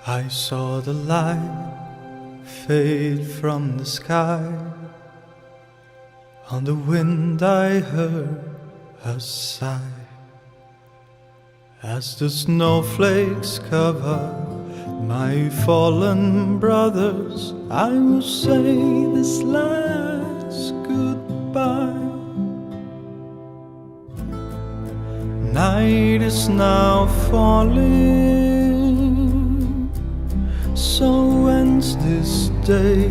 I saw the light fade from the sky. On the wind I heard a sigh. As the snowflakes cover my fallen brothers, I will say this last goodbye. Night is now falling, so ends this day.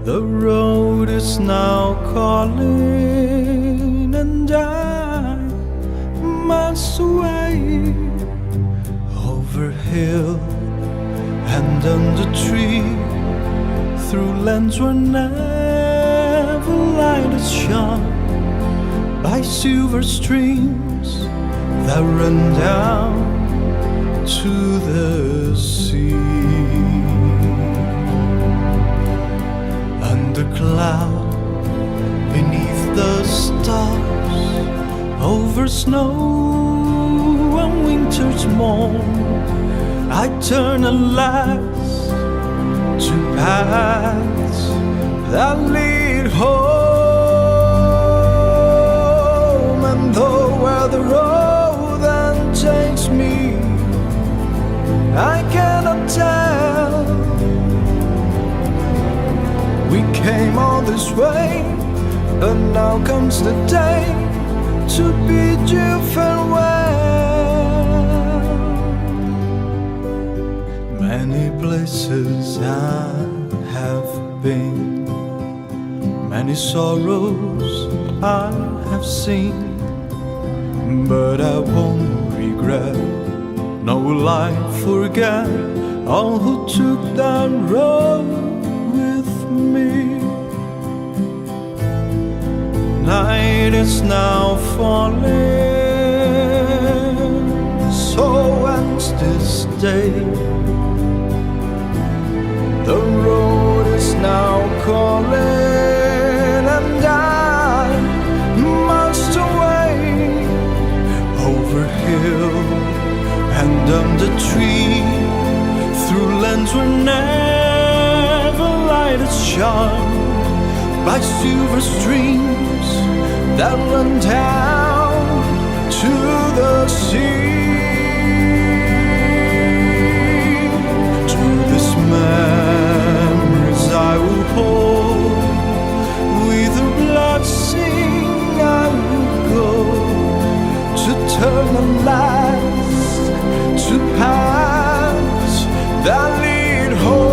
The road is now calling, and I must away over hill and under tree, through lands where never light has shone, by silver streams that run down to the sea. Under cloud, beneath the stars, over snow and winter's morn, I turn at last to paths that lead home. And though where the road then takes me, I cannot tell. We came all this way, but now comes the day to bid you farewell. Many places I have been, many sorrows I have seen, but I won't regret, no will I forget all who took that road with me. Night is now falling, so ends this day. The road is now calling, and I must away over hill and under tree, through lands where never light has shone, by silver streams that run down to the sea. To these memories I will hold, with a blessing I will go, to turn at last to paths that lead home.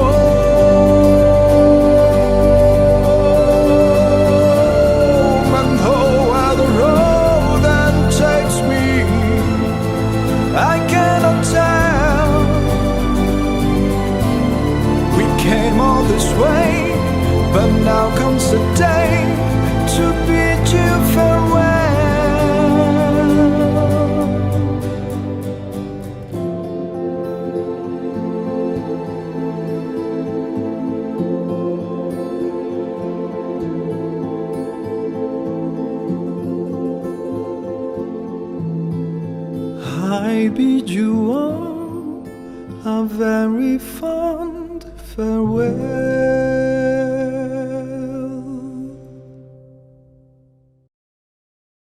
This way, but now comes the day to bid you farewell. I bid you all a very fond farewell.